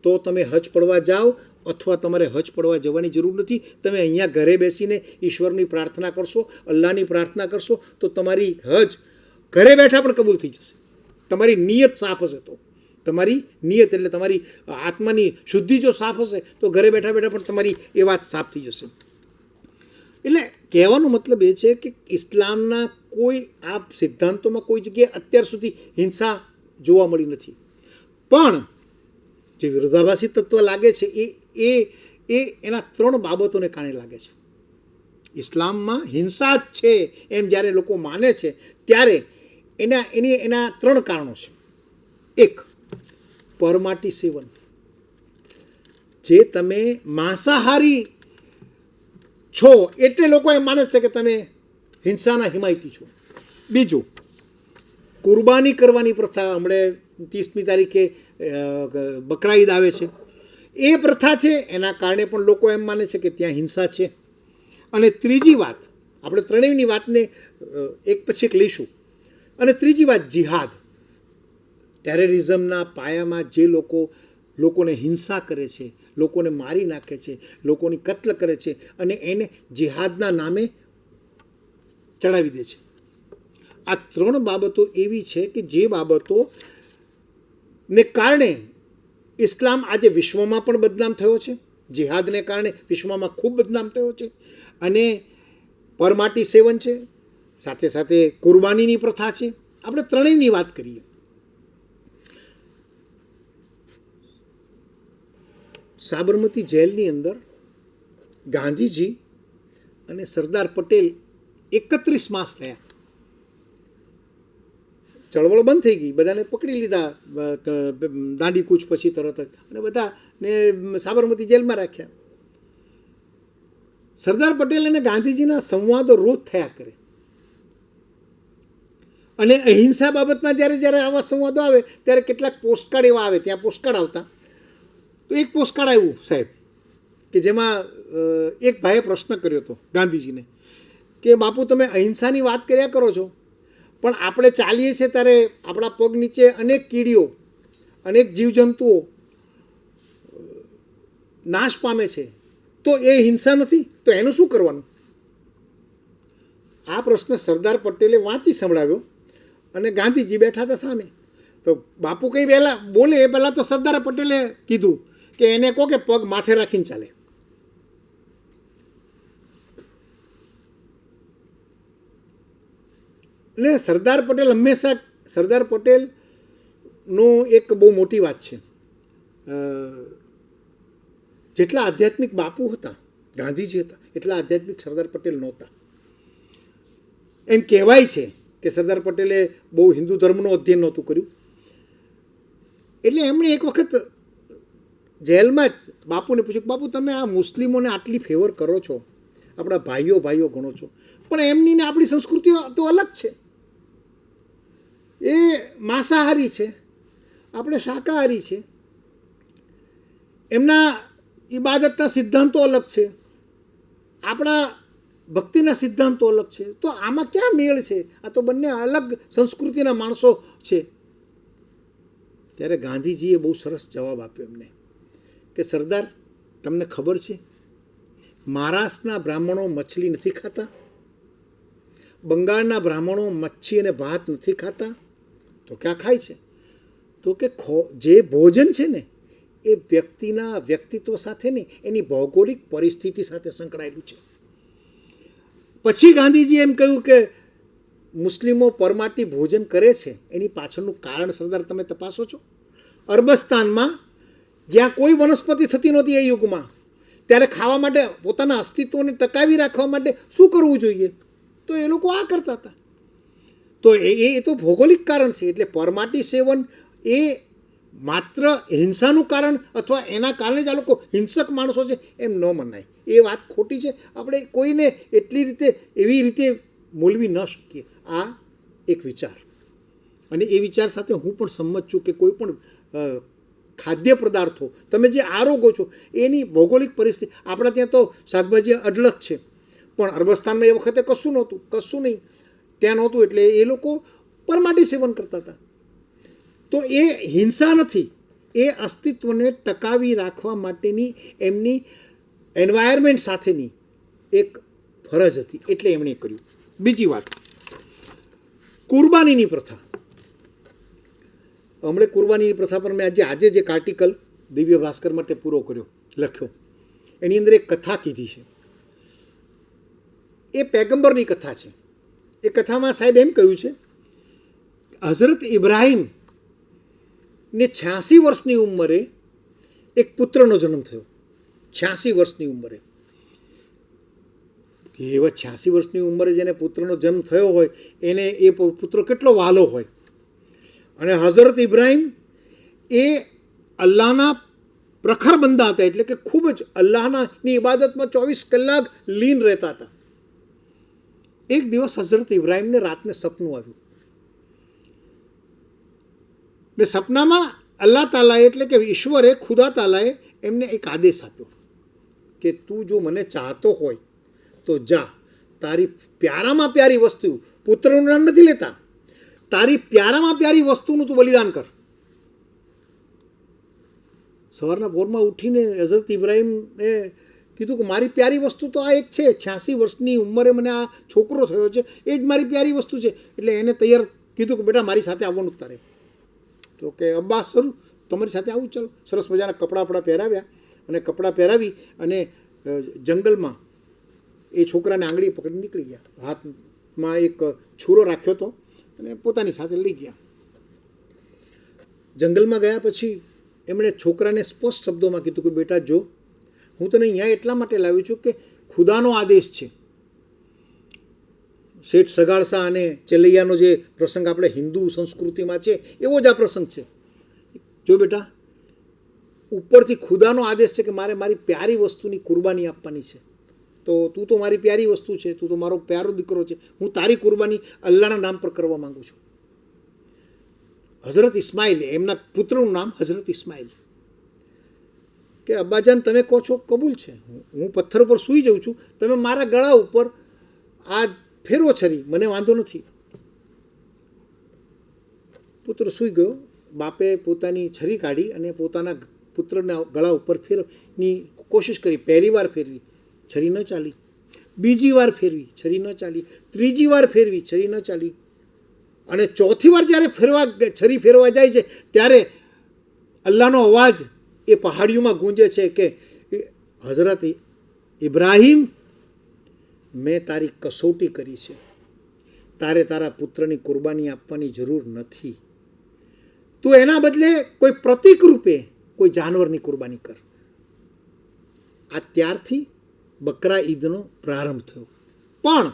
તો તમે હજ પડવા જાઓ. અથવા તમારે હજ પડવા જવાની જરૂર નથી. તમે અહીંયા ઘરે બેસીને ઈશ્વરની પ્રાર્થના કરશો, અલ્લાહની પ્રાર્થના કરશો, તો તમારી હજ ઘરે બેઠા પણ કબૂલ થઈ જશે. તમારી નિયત સાફ હશે તો. તમારી નિયત એટલે તમારી આત્માની શુદ્ધિ જો સાફ હશે તો ઘરે બેઠા પણ તમારી એ વાત સાફ થઈ જશે. એટલે કહેવાનો મતલબ એ છે કે ઇસ્લામના કોઈ આ સિદ્ધાંતોમાં કોઈ જગ્યાએ અત્યાર સુધી હિંસા જોવા મળી નથી. પણ જે વિરોધાભાસી તત્વ લાગે છે એ એના 3 બાબતોને કારણે લાગે છે. ઇસ્લામમાં હિંસા જ છે એમ જ્યારે લોકો માને છે ત્યારે એના 3 કારણો છે. 1, પરમાટી સેવન. જે તમે માંસાહારી છો એટલે લોકો એમ માને છે કે તમે હિંસાના હિમાયતી છો. 2, કુરબાની કરવાની પ્રથા. હમણાં 30મી તારીખે બકરા ઈદ આવે છે. એ પ્રથા છે, એના કારણે પણ લોકો એમ માને છે કે ત્યાં હિંસા છે. અને 3જી વાત, આપણે ત્રણેયની વાતને એક પછી એક લઈશું. અને 3જી વાત જિહાદ. ટેરરિઝમના પાયામાં જે લોકોને હિંસા કરે છે, લોકોને મારી નાખે છે, લોકોની કત્લ કરે છે અને એને જિહાદના નામે ચડાવી દે છે. આ 3 બાબતો એવી છે કે જે બાબતોને કારણે ઇસ્લામ આજે વિશ્વમાં પણ બદનામ થયો છે. જિહાદને કારણે વિશ્વમાં ખૂબ બદનામ થયો છે. અને પરમાટી સેવન છે, સાથે સાથે કુરબાનીની પ્રથા છે. આપણે ત્રણેયની વાત કરીએ. સાબરમતી જેલની અંદર ગાંધીજી અને સરદાર પટેલ 31 માસ રહ્યા. ચળવળ બંધ થઈ ગઈ, બધાને પકડી લીધા દાંડી કૂચ પછી તરત જ, અને બધાને સાબરમતી જેલમાં રાખ્યા. સરદાર પટેલ અને ગાંધીજીના સંવાદો રોજ થયા કરે. અને અહિંસા બાબતમાં જ્યારે આવા સંવાદો આવે ત્યારે કેટલાક પોસ્ટકાર્ડ એવા આવે. ત્યાં પોસ્ટકાર્ડ આવતા, તો એક પોસ્ટકાર્ડ આવ્યું સાહેબ કે જેમાં એક ભાઈએ પ્રશ્ન કર્યો હતો ગાંધીજીને કે બાપુ, તમે અહિંસાની વાત કર્યા કરો છો, પણ આપણે ચાલીએ છીએ ત્યારે આપણા પગ નીચે અનેક કીડીઓ, અનેક જીવજંતુઓ નાશ પામે છે, તો એ હિંસા નથી? તો એનું શું કરવાનું? આ પ્રશ્ન સરદાર પટેલે વાંચી સંભળાવ્યો અને ગાંધીજી બેઠા હતા સામે. તો બાપુ કંઈ પહેલાં બોલે એ પહેલાં તો સરદાર પટેલે કીધું કે એને કહો કે પગ માથે રાખીને ચાલે. એટલે સરદાર પટેલનો એક બહુ મોટી વાત છે. જેટલા આધ્યાત્મિક બાપુ હતા, ગાંધીજી હતા, એટલા આધ્યાત્મિક સરદાર પટેલ નહોતા. એમ કહેવાય છે કે સરદાર પટેલે બહુ હિન્દુ ધર્મનું અધ્યયન નહોતું કર્યું. એટલે એમણે એક વખત જેલમાં જ બાપુને પૂછ્યું, બાપુ તમે આ મુસ્લિમોને આટલી ફેવર કરો છો, આપણા ભાઈઓ ભાઈઓ ગણો છો, પણ એમની ને આપણી સંસ્કૃતિઓ તો અલગ છે. એ માંસાહારી છે, આપણે શાકાહારી છે. એમના ઇબાદતના સિદ્ધાંતો અલગ છે, આપણા ભક્તિના સિદ્ધાંતો અલગ છે. તો આમાં ક્યાં મેળ છે? આ તો બંને અલગ સંસ્કૃતિના માણસો છે. ત્યારે ગાંધીજીએ બહુ સરસ જવાબ આપ્યો એમને કે સરદાર, તમને ખબર છે મહારાષ્ટ્રના બ્રાહ્મણો મછલી નથી ખાતા, બંગાળના બ્રાહ્મણો મચ્છી અને ભાત નથી ખાતા, તો ક્યાં ખાય છે? તો કે જે ભોજન છે ને એ વ્યક્તિના વ્યક્તિત્વ સાથે નહીં, એની ભૌગોલિક પરિસ્થિતિ સાથે સંકળાયેલું છે. પછી ગાંધીજી એમ કહ્યું કે મુસ્લિમો પરમાટી ભોજન કરે છે, એની પાછળનું કારણ સરદાર તમે તપાસો છો? અરબસ્તાનમાં જ્યાં કોઈ વનસ્પતિ થતી નહોતી એ યુગમાં, ત્યારે ખાવા માટે પોતાના અસ્તિત્વને ટકાવી રાખવા માટે શું કરવું જોઈએ? તો એ લોકો આ કરતા હતા. તો એ તો ભૌગોલિક કારણ છે. એટલે પરમાટી સેવન એ માત્ર હિંસાનું કારણ અથવા એના કારણે જ આ લોકો હિંસક માણસો છે એમ ન મનાય. એ વાત ખોટી છે. આપણે કોઈને એટલી રીતે એવી રીતે મૂલવી ન શકીએ. આ એક વિચાર, અને એ વિચાર સાથે હું પણ સંમત છું કે કોઈ પણ ખાદ્ય પદાર્થો તમે જે આરોગો છો એની ભૌગોલિક પરિસ્થિતિ, આપણા ત્યાં તો શાકભાજી અઢળક છે, પણ અરબસ્તાનમાં એ વખતે કશું નહોતું, કશું નહીં ત્યાં નહોતું, એટલે એ લોકો પરમાટી સેવન કરતા હતા. તો એ હિંસા નથી, એ અસ્તિત્વને ટકાવી રાખવા માટેની એમની એન્વાયરમેન્ટ સાથેની એક ફરજ હતી, એટલે એમણે કર્યું. બીજી વાત, કુરબાનીની પ્રથા. હમણાં કુરબાનીની પ્રથા પર મેં આજે જે આર્ટિકલ દિવ્ય ભાસ્કર માટે પૂરો કર્યો, લખ્યો, એની અંદર એક કથા કીધી છે. એ પેગમ્બરની કથા છે. એ કથામાં સાહેબ એમ કહ્યું છે, હઝરત ઇબ્રાહીમ ને 86 વર્ષની ઉંમરે એક પુત્રનો જન્મ થયો. 86 વર્ષની ઉંમરે. એવા 86 વર્ષની ઉંમરે જેને પુત્રનો જન્મ થયો હોય એને એ પુત્ર કેટલો વહાલો હોય. અને હઝરત ઇબ્રાહીમ એ અલ્લાહના પ્રખર બંદા હતા, એટલે કે ખૂબ જ અલ્લાહની ઇબાદતમાં 24 કલાક લીન રહેતા હતા. એક દિવસ હઝરત ઇબ્રાહીમને રાતને સપનું આવ્યું. ને સપનામાં અલ્લાહ તાલાએ એટલે કે ઈશ્વરે, ખુદા તાલાએ એમને એક આદેશ આપ્યો કે તું જો મને ચાહતો હોય તો જા, તારી પ્યારામાં પ્યારી વસ્તુ, પુત્રનું નામ નથી લેતા, તારી પ્યારામાં પ્યારી વસ્તુનું તું બલિદાન કર. સવારના ભોરમાં ઉઠીને હઝરત ઇબ્રાહીમે કીધું કે મારી પ્યારી વસ્તુ તો આ એક છે, 86 વર્ષની ઉંમરે મને આ છોકરો થયો છે, એ જ મારી પ્યારી વસ્તુ છે. એટલે એને તૈયાર કીધું કે બેટા મારી સાથે આવવાનું તારે. તો કે અબ્બા શરૂ તમારી સાથે આવું, ચાલો. સરસ મજાના કપડાં પહેરાવ્યા, અને કપડાં પહેરાવી અને જંગલમાં એ છોકરાને આંગળી પકડી નીકળી ગયા. હાથમાં એક છૂરો રાખ્યો હતો અને પોતાની સાથે લઈ ગયા. જંગલમાં ગયા પછી એમણે છોકરાને સ્પષ્ટ શબ્દોમાં કીધું કે બેટા જો, હું તને અહીંયા એટલા માટે લાવ્યો છું કે ખુદાનો આદેશ છે. શેઠ સગાળસા અને ચેલૈયાનો જે પ્રસંગ આપણે હિન્દુ સંસ્કૃતિમાં છે એવો જ આ પ્રસંગ છે. જો બેટા, ઉપરથી ખુદાનો આદેશ છે કે મારે મારી પ્યારી વસ્તુની કુરબાની આપવાની છે, તો તું તો મારી પ્યારી વસ્તુ છે, તું તો મારો પ્યારો દીકરો છે, હું તારી કુરબાની અલ્લાહના નામ પર કરવા માગું છું. હઝરત ઇસ્માઇલ, એમના પુત્રનું નામ હઝરત ઇસ્માઇલ, કે અબ્બાજાન તમે કહો છો કબૂલ છે, હું પથ્થર ઉપર સૂઈ જાઉં છું, તમે મારા ગળા ઉપર આ ફેરવો છરી, મને વાંધો નથી. પુત્ર સૂઈ ગયો. બાપે પોતાની છરી કાઢી અને પોતાના પુત્રના ગળા ઉપર ફેરવાની કોશિશ કરી. પહેલી વાર ફેરવી, છરી ન ચાલી. બીજી વાર ફેરવી, છરી ન ચાલી. ત્રીજી વાર ફેરવી, છરી ન ચાલી. અને ચોથી વાર જ્યારે છરી ફેરવા જાય છે ત્યારે અલ્લાહનો અવાજ એ પહાડીઓમાં ગૂંજે છે કે હઝરત ઇબ્રાહીમ, મેં તારી કસોટી કરી છે, તારે તારા પુત્રની કુરબાની આપવાની જરૂર નથી, તું એના બદલે કોઈ પ્રતીક રૂપે કોઈ જાનવરની કુરબાની કર. આ ત્યારથી બકરા ઈદનો પ્રારંભ થયો. પણ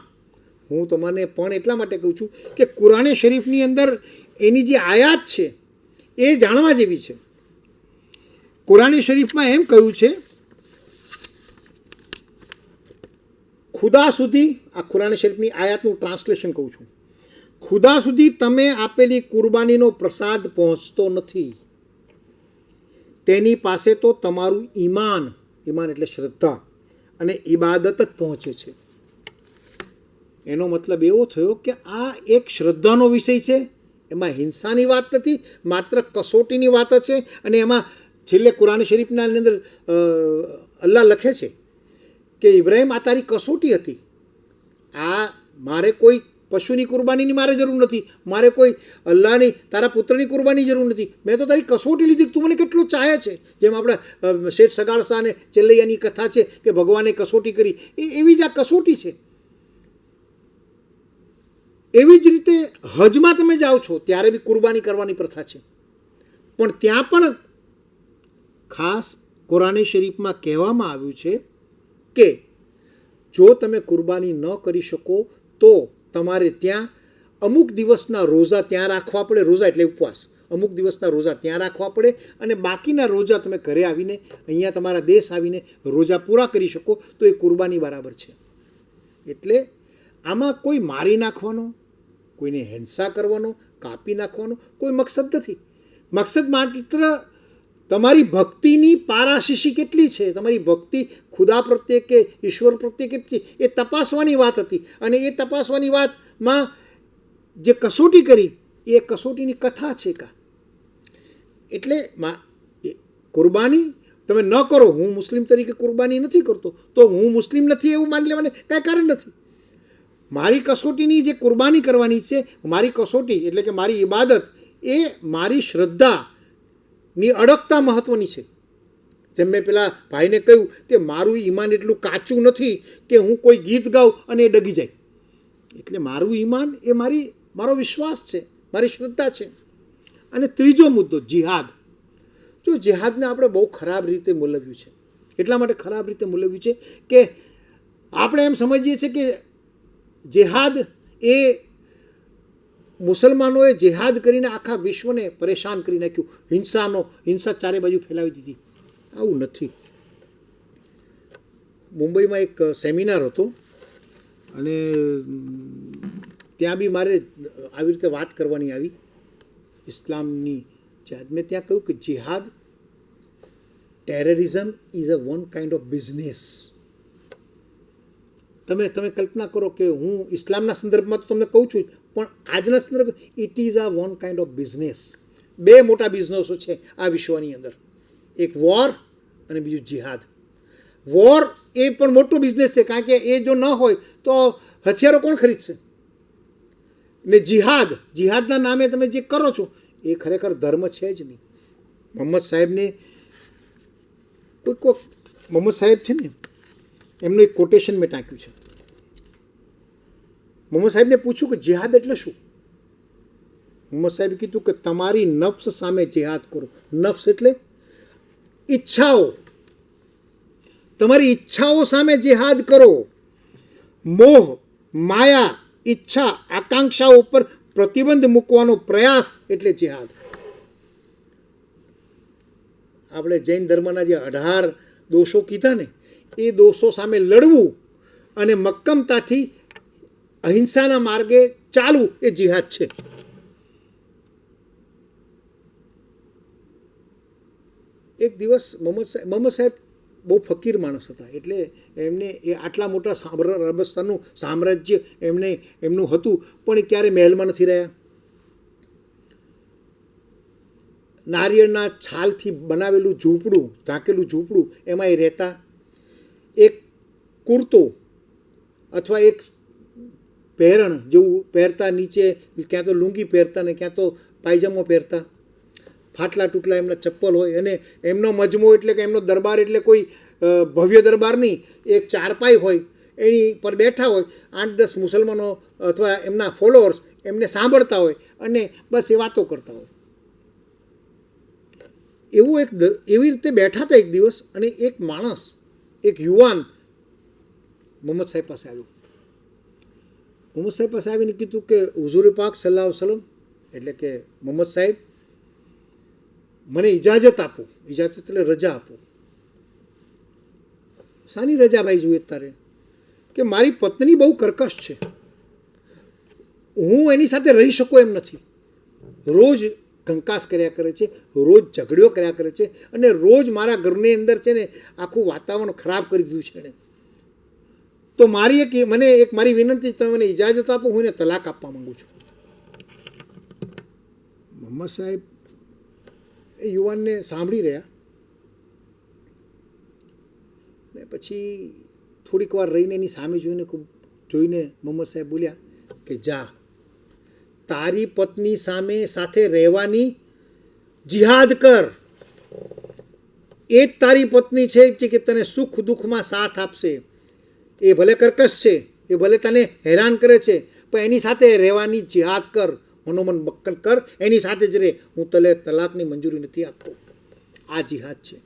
હું તમને પણ એટલા માટે કહું છું કે કુરાને શરીફની અંદર એની જે આયાત છે એ જાણવા જેવી છે. કુરાને શરીફમાં એમ કહ્યું છે, ખુદા સુધી, આ કુરાન શરીફની આયાતનું ટ્રાન્સલેશન કહું છું, ખુદા સુધી તમે આપેલી કુરબાનીનો પ્રસાદ પહોંચતો નથી, તેની પાસે તો તમારું ઈમાન, ઈમાન એટલે શ્રદ્ધા અને ઇબાદત જ પહોંચે છે. એનો મતલબ એવો થયો કે આ એક શ્રદ્ધાનો વિષય છે, એમાં હિંસાની વાત નથી, માત્ર કસોટીની વાત છે. અને એમાં છેલ્લે કુરાન શરીફના અંદર અલ્લાહ લખે છે કે ઇબ્રાહિમ, આ તારી કસોટી હતી, આ મારે કોઈ પશુની કુરબાનીની મારે જરૂર નથી, મારે કોઈ અલ્લાહની તારા પુત્રની કુરબાની જરૂર નથી, મેં તો તારી કસોટી લીધી, તું મને કેટલો ચાહે છે. જેમ આપણે શેઠ સગાડસા અને ચેલ્લૈયાની કથા છે કે ભગવાને કસોટી કરી, એવી જ આ કસોટી છે. એવી જ રીતે હજમાં તમે જાઓ છો ત્યારે બી કુરબાની કરવાની પ્રથા છે, પણ ત્યાં પણ ખાસ કુરાન શરીફમાં કહેવામાં આવ્યું છે કે જો તમે કુરબાની ન કરી શકો તો તમારે ત્યાં અમુક દિવસના રોઝા ત્યાં રાખવા પડે. રોઝા એટલે ઉપવાસ. અમુક દિવસના રોઝા ત્યાં રાખવા પડે અને બાકીના રોઝા તમે ઘરે આવીને, અહીંયા તમારા દેશ આવીને રોઝા પૂરા કરી શકો તો એ કુરબાની બરાબર છે. એટલે આમાં કોઈ મારી નાખવાનો, કોઈને હિંસા કરવાનો, કાપી નાખવાનો કોઈ મકસદ નથી. મકસદ માત્ર તમારી ભક્તિની પારાશીશી કેટલી છે, તમારી ભક્તિ ખુદા પ્રત્યે કે ઈશ્વર પ્રત્યે કેટલી છે, એ તપાસવાની વાત હતી. અને એ તપાસવાની વાતમાં જે કસોટી કરી એ કસોટીની કથા છે. એટલે કુરબાની તમે ન કરો, હું મુસ્લિમ તરીકે કુરબાની નથી કરતો તો હું મુસ્લિમ નથી એવું માની લેવાને કાંઈ કારણ નથી. મારી કસોટીની જે કુરબાની કરવાની છે, મારી કસોટી એટલે કે મારી ઇબાદત, એ મારી શ્રદ્ધાની અડગતા મહત્ત્વની છે. જેમ મેં પેલા ભાઈને કહ્યું કે મારું ઈમાન એટલું કાચું નથી કે હું કોઈ ગીત ગાઉં અને એ ડગી જાય. એટલે મારું ઈમાન એ મારો વિશ્વાસ છે, મારી શ્રદ્ધા છે. અને ત્રીજો મુદ્દો જિહાદ. જો જિહાદને આપણે બહુ ખરાબ રીતે મૂલવ્યું છે. એટલા માટે ખરાબ રીતે મૂલવ્યું છે કે આપણે એમ સમજીએ છીએ કે જેહાદ એ મુસલમાનોએ જેહાદ કરીને આખા વિશ્વને પરેશાન કરી નાખ્યું, હિંસા ચારે બાજુ ફેલાવી દીધી. આવું નથી. મુંબઈમાં એક સેમિનાર હતો અને ત્યાં બી મારે આવી રીતે વાત કરવાની આવી ઇસ્લામની જિહાદ. મેં ત્યાં કહ્યું કે જિહાદ, terrorism is a one kind of business. તમે કલ્પના કરો કે હું ઇસ્લામના સંદર્ભમાં તો તમને કહું છું, પણ આજના સંદર્ભ it is a one kind of business. બે મોટા બિઝનેસો છે આ વિશ્વની અંદર, એક વોર અને બીજું જિહાદ. વોર એ પણ મોટો બિઝનેસ છે, કારણ કે એ જો ન હોય તો હથિયારો કોણ ખરીદશે. ને જિહાદના નામે તમે જે કરો છો એ ખરેખર ધર્મ છે જ નહીં. મોહમ્મદ સાહેબને મોહમ્મદ સાહેબ છે ને, એમનું એક કોટેશન મેં ટાંક્યું છે. મોહમ્મદ સાહેબને પૂછ્યું કે જિહાદ એટલે શું. મોહમ્મદ સાહેબે કીધું કે તમારી નફ્સ સામે જિહાદ કરો. નફ્સ એટલે ઈચ્છાઓ, તમારી ઈચ્છાઓ સામે જિહાદ કરો. મોહ, માયા, ઈચ્છા, આકાંક્ષાઓ ઉપર પ્રતિબંધ મૂકવાનો પ્રયાસ એટલે જિહાદ. આપણે જૈન ધર્મના જે 18 દોષો કીધા ને, એ દોષો સામે લડવું અને મક્કમતાથી અહિંસાના માર્ગે ચાલવું એ જિહાદ છે. એક દિવસ મોહમ્મદ સાહેબ બહુ ફકીર માણસ હતા, એટલે એમને એ આટલા મોટા અરબસ્તાનનું સામ્રાજ્ય એમનું હતું, પણ એ ક્યારે મહેલમાં નથી રહ્યા. નારિયેળના છાલથી બનાવેલું ઝૂંપડું, ઢાંકેલું ઝૂંપડું, એમાં એ રહેતા. એક કુર્તો અથવા એક પહેરણ જેવું પહેરતા, નીચે ક્યાં તો લુંગી પહેરતા ને ક્યાં તો પાયજામો પહેરતા. ફાટલા તૂટલા એમના ચપ્પલ હોય અને એમનો મજમો એટલે કે એમનો દરબાર એટલે કોઈ ભવ્ય દરબાર નહીં, એક ચારપાઈ હોય એની પર બેઠા હોય, 8-10 મુસલમાનો અથવા એમના ફોલોઅર્સ એમને સાંભળતા હોય અને બસ એ વાતો કરતા હોય. એવી રીતે બેઠા હતા એક દિવસ, અને એક માણસ, એક યુવાન મોહમ્મદ સાહેબ પાસે આવ્યો. મોહમ્મદ સાહેબ પાસે આવીને કીધું કે હુઝુર પાક સલ્લલ્લાહુ અલૈહિ વસલ્લમ, એટલે કે મોહમ્મદ સાહેબ મને ઇજાજત આપો. ઇજાજત એટલે રજા આપો. શાની રજા ભાઈ જોઈએ તારે? કે કે મારી પત્ની બહુ કર્કશ છે, હું એની સાથે રહી શકું એમ નથી, રોજ કંકાસ કર્યા કરે છે, રોજ ઝઘડો કર્યા કરે છે, અને રોજ મારા ઘરની અંદર છે ને આખું વાતાવરણ ખરાબ કરી દીધું છે એણે. તો મને એક મારી વિનંતી, તમે મને ઇજાજત આપો, હું એને તલાક આપવા માંગુ છું. મોહમ્મદ સાહેબ એ યુવાનને સાંભળી રહ્યા ને પછી થોડીક વાર રહીને એની સામે જોઈને મોહમ્મદ સાહેબ બોલ્યા કે જા, તારી પત્ની સાથે રહેવાની જિહાદ કર. એ જ તારી પત્ની છે કે તને સુખ દુઃખમાં સાથ આપશે. એ ભલે કર્કશ છે, એ ભલે તને હેરાન કરે છે, પણ એની સાથે રહેવાની જિહાદ કર, મનોમન બક્કલ કર, એની સાથે જ રહે. હું તને તલાકની મંજૂરી નથી આપતો. આ જિહાદ છે.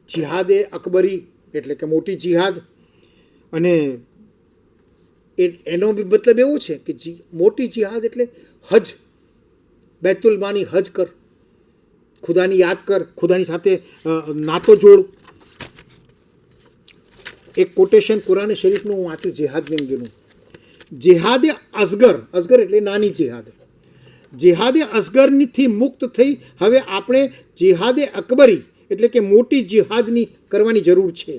જિહાદ એ અકબરી એટલે કે મોટી જિહાદ, અને એનો બી મતલબ એવો છે કે મોટી જિહાદ એટલે હજ, બેતુલમાની હજ કર, ખુદાની યાદ કર, ખુદાની સાથે નાતો જોડ. એક કોટેશન કુરાન શરીફનું હું વાંચ્યું જિહાદની અંગેનું. જિહાદે અસગર, અસગર એટલે નાની જિહાદ, જિહાદે અસગરથી મુક્ત થઈ હવે આપણે જિહાદે અકબરી એટલે કે મોટી જિહાદની કરવાની જરૂર છે.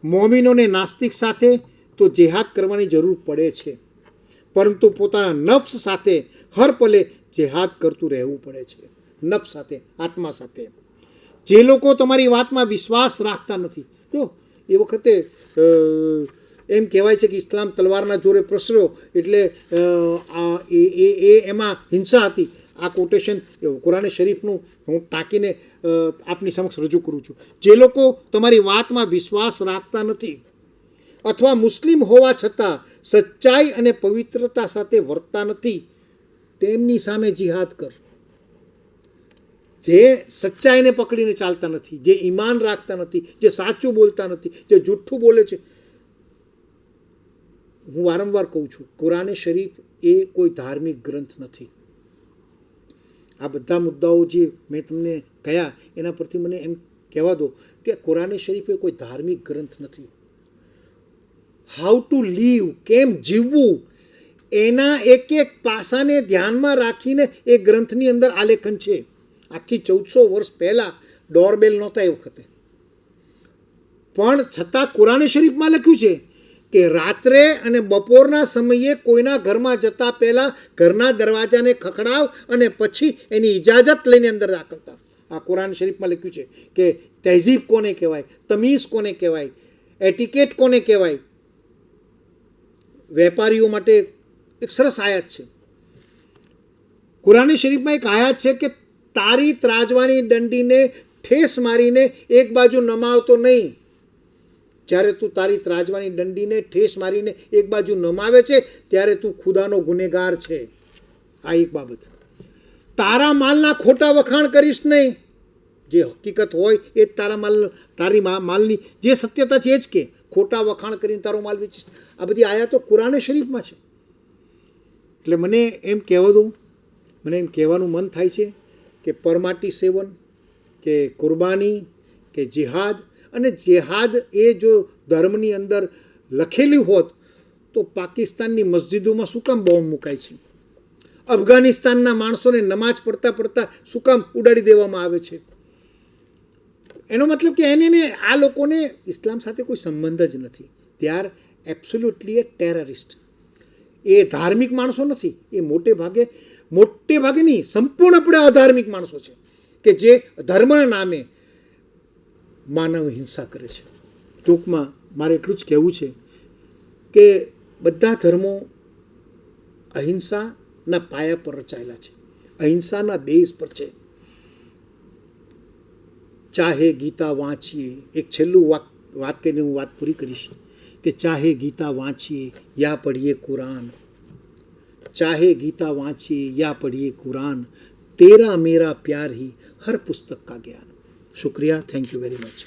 મોમિનોને નાસ્તિક સાથે તો જિહાદ કરવાની જરૂર પડે છે, પરંતુ પોતાના નફ્સ સાથે હર પલે જિહાદ કરતું રહેવું પડે છે. નફ્સ સાથે, આત્મા સાથે. જે લોકો તમારી વાતમાં વિશ્વાસ રાખતા નથી, જો એ વખતે એમ કહેવાય છે કે ઇસ્લામ તલવારના જોરે પ્રસર્યો એટલે એમાં હિંસા હતી. આ કોટેશન કુરાન શરીફનું હું ટાંકીને આપની સમક્ષ રજૂ કરું છું. જે લોકો તમારી વાતમાં વિશ્વાસ રાખતા નથી અથવા મુસ્લિમ હોવા છતાં સચ્ચાઈ અને પવિત્રતા સાથે વર્તતા નથી, તેમની સામે જિહાદ કર. જે સચ્ચાઈને પકડીને ચાલતા નથી, જે ઈમાન રાખતા નથી, જે સાચું બોલતા નથી, જે જૂઠું બોલે છે. હું વારંવાર કહું છું, કુરાન શરીફ એ કોઈ ધાર્મિક ગ્રંથ નથી. આ બધા મુદ્દાઓ જે મેં તમને કહ્યા એના પરથી મને એમ કહેવા દો કે કુરાન શરીફ એ કોઈ ધાર્મિક ગ્રંથ નથી. હાઉ ટુ લીવ, કેમ જીવવું, એના એક એક પાસાને ધ્યાનમાં રાખીને એ ગ્રંથની અંદર આલેખન છે. આજથી 1400 વર્ષ પહેલાં ડોરબેલ નહોતા એ વખતે, પણ છતાં કુરાન શરીફમાં લખ્યું છે કે રાત્રે અને બપોરના સમયે કોઈના ઘરમાં જતા પહેલાં ઘરના દરવાજાને ખખડાવ અને પછી એની ઇજાજત લઈને અંદર દાખલ થાવ. આ કુરાન શરીફમાં લખ્યું છે કે તહેઝીબ કોને કહેવાય, તમીઝ કોને કહેવાય, એટિકેટ કોને કહેવાય. વેપારીઓ માટે એક સરસ આયાત છે. કુરાન શરીફમાં એક આયાત છે કે તારી ત્રાજવાની દંડીને ઠેસ મારીને એક બાજુ નમાવતો નહીં. જ્યારે તું તારી ત્રાજવાની દંડીને ઠેસ મારીને એક બાજુ નમાવે છે ત્યારે તું ખુદાનો ગુનેગાર છે. આ એક બાબત. તારા માલના ખોટા વખાણ કરીશ નહીં. જે હકીકત હોય એ જ તારી માલની જે સત્યતા છે એ જ કે, ખોટા વખાણ કરીને તારો માલ વેચીશ. આ બધી આયાતો કુરાન શરીફમાં છે. એટલે મને એમ કહેવા દો, મને એમ કહેવાનું મન થાય છે કે પરમાટી સેવન કે કુરબાની કે જિહાદ, અને જિહાદ એ જો ધર્મની અંદર લખેલી હોત તો પાકિસ્તાનની મસ્જિદોમાં શું કામ બોમ્બ મુકાય છે? અફઘાનિસ્તાનના માણસોને નમાજ પડતા શું કામ ઉડાડી દેવામાં આવે છે? એનો મતલબ કે એને આ લોકોને ઇસ્લામ સાથે કોઈ સંબંધ જ નથી. They are absolutely a terrorist. એ ધાર્મિક માણસો નથી. એ મોટે ભાગે નહીં, સંપૂર્ણપણે અધાર્મિક માણસો છે કે જે ધર્મના નામે માનવ હિંસા કરે છે. ટૂંકમાં મારે એટલું જ કહેવું છે કે બધા ધર્મો અહિંસાના પાયા પર રચાયેલા છે, અહિંસાના બેઝ પર છે. ચાહે ગીતા વાંચીએ, એક છેલ્લું વાત કરીને હું વાત પૂરી કરીશ કે ચાહે ગીતા વાંચીએ યા પढ़िए कुरान, चाहे गीता वांचिए या पढ़िए कुरान, तेरा मेरा प्यार ही हर पुस्तक का ज्ञान. शुक्रिया. Thank you very much.